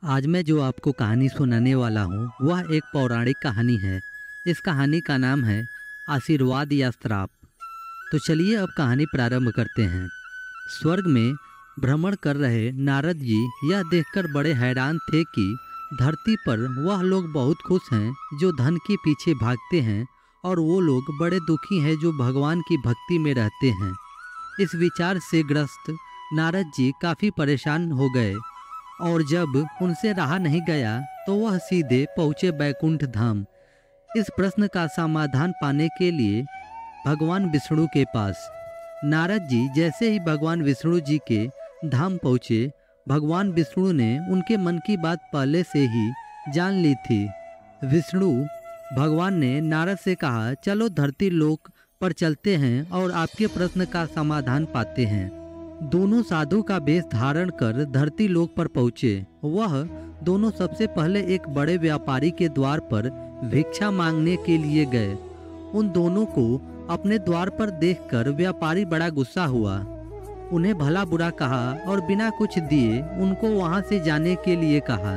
आज मैं जो आपको कहानी सुनाने वाला हूँ वह एक पौराणिक कहानी है। इस कहानी का नाम है आशीर्वाद या श्राप। तो चलिए अब कहानी प्रारंभ करते हैं। स्वर्ग में भ्रमण कर रहे नारद जी यह देखकर बड़े हैरान थे कि धरती पर वह लोग बहुत खुश हैं जो धन के पीछे भागते हैं और वो लोग बड़े दुखी हैं जो भगवान की भक्ति में रहते हैं। इस विचार से ग्रस्त नारद जी काफ़ी परेशान हो गए और जब उनसे रहा नहीं गया तो वह सीधे पहुँचे बैकुंठ धाम। इस प्रश्न का समाधान पाने के लिए भगवान विष्णु के पास। नारद जी जैसे ही भगवान विष्णु जी के धाम पहुँचे, भगवान विष्णु ने उनके मन की बात पहले से ही जान ली थी। विष्णु भगवान ने नारद से कहा, चलो धरती लोक पर चलते हैं और आपके प्रश्न का समाधान पाते हैं। दोनों साधु का वेश धारण कर धरती लोक पर पहुँचे। वह दोनों सबसे पहले एक बड़े व्यापारी के द्वार पर भिक्षा मांगने के लिए गए। उन दोनों को अपने द्वार पर देखकर व्यापारी बड़ा गुस्सा हुआ, उन्हें भला बुरा कहा और बिना कुछ दिए उनको वहां से जाने के लिए कहा।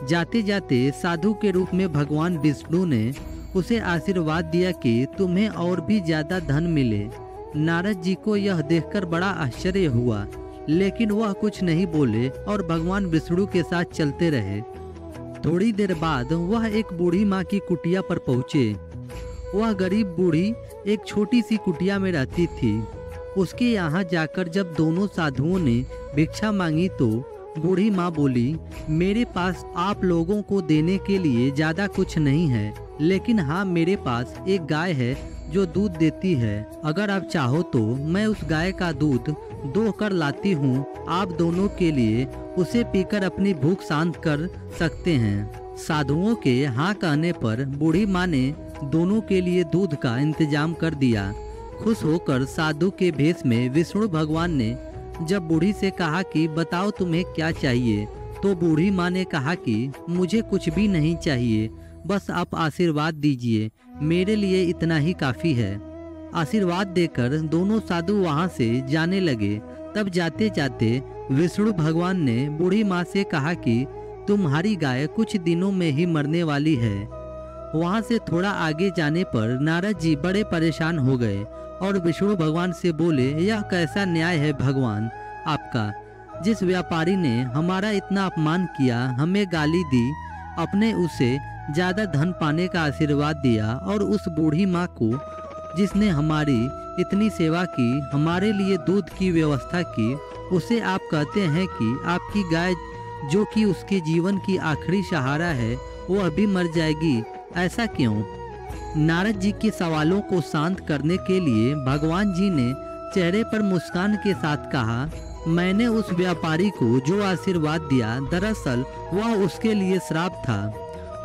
जाते जाते साधु के रूप में भगवान विष्णु ने उसे आशीर्वाद दिया कि तुम्हें और भी ज्यादा धन मिले। नारद जी को यह देखकर बड़ा आश्चर्य हुआ, लेकिन वह कुछ नहीं बोले और भगवान विष्णु के साथ चलते रहे। थोड़ी देर बाद वह एक बूढ़ी माँ की कुटिया पर पहुँचे। वह गरीब बूढ़ी एक छोटी सी कुटिया में रहती थी। उसके यहाँ जाकर जब दोनों साधुओं ने भिक्षा मांगी तो बूढ़ी माँ बोली, मेरे पास आप लोगों को देने के लिए ज़्यादा कुछ नहीं है, लेकिन हाँ मेरे पास एक गाय है जो दूध देती है। अगर आप चाहो तो मैं उस गाय का दूध दोह कर लाती हूँ। आप दोनों के लिए उसे पीकर अपनी भूख शांत कर सकते हैं। साधुओं के हाँ कहने पर बूढ़ी माँ ने दोनों के लिए दूध का इंतजाम कर दिया। खुश होकर साधु के भेष में विष्णु भगवान ने जब बूढ़ी से कहा कि बताओ तुम्हें क्या चाहिए, तो बूढ़ी माँ ने कहा कि मुझे कुछ भी नहीं चाहिए, बस आप आशीर्वाद दीजिए, मेरे लिए इतना ही काफ़ी है। आशीर्वाद देकर दोनों साधु वहाँ से जाने लगे। तब जाते जाते विष्णु भगवान ने बूढ़ी माँ से कहा कि तुम्हारी गाय कुछ दिनों में ही मरने वाली है। वहाँ से थोड़ा आगे जाने पर नारद जी बड़े परेशान हो गए और विष्णु भगवान से बोले, यह कैसा न्याय है भगवान आपका। जिस व्यापारी ने हमारा इतना अपमान किया, हमें गाली दी, अपने उसे ज़्यादा धन पाने का आशीर्वाद दिया, और उस बूढ़ी माँ को जिसने हमारी इतनी सेवा की, हमारे लिए दूध की व्यवस्था की, उसे आप कहते हैं कि आपकी गाय जो कि उसके जीवन की आखिरी सहारा है वो अभी मर जाएगी, ऐसा क्यों? नारद जी के सवालों को शांत करने के लिए भगवान जी ने चेहरे पर मुस्कान के साथ कहा, मैंने उस व्यापारी को जो आशीर्वाद दिया, दरअसल वह उसके लिए श्राप था।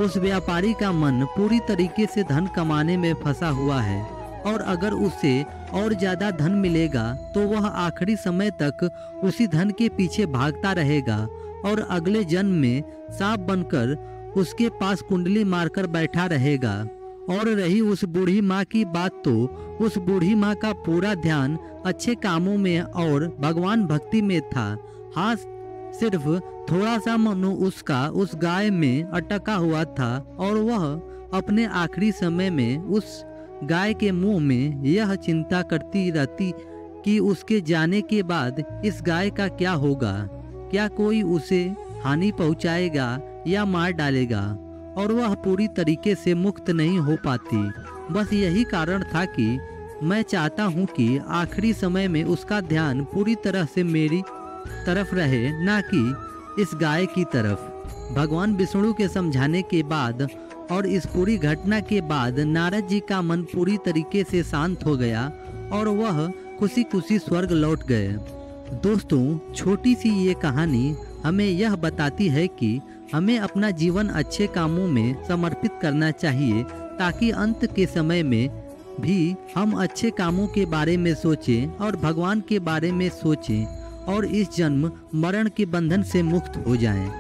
उस व्यापारी का मन पूरी तरीके से धन कमाने में फंसा हुआ है और अगर उसे और ज़्यादा धन मिलेगा तो वह आखिरी समय तक उसी धन के पीछे भागता रहेगा और अगले जन्म में सांप बनकर उसके पास कुंडली मारकर बैठा रहेगा। और रही उस बूढ़ी माँ की बात, तो उस बूढ़ी माँ का पूरा ध्यान अच्छे कामों में और भगवान भक्ति में था। हाँ, सिर्फ थोड़ा सा मन उसका उस गाय में अटका हुआ था और वह अपने आखिरी समय में उस गाय के मुंह में यह चिंता करती रहती कि उसके जाने के बाद इस गाय का क्या होगा, क्या कोई उसे हानि पहुंचाएगा या मार डालेगा, और वह पूरी तरीके से मुक्त नहीं हो पाती। बस यही कारण था कि मैं चाहता हूँ कि आखिरी समय में उसका ध्यान पूरी तरह से मेरी तरफ रहे, ना कि इस गाय की तरफ। भगवान विष्णु के समझाने के बाद और इस पूरी घटना के बाद नारद जी का मन पूरी तरीके से शांत हो गया और वह खुशी खुशी स्वर्ग लौट गए। दोस्तों, छोटी सी ये कहानी हमें यह बताती है कि हमें अपना जीवन अच्छे कामों में समर्पित करना चाहिए ताकि अंत के समय में भी हम अच्छे कामों के बारे में सोचें और भगवान के बारे में सोचें और इस जन्म मरण के बंधन से मुक्त हो जाएं।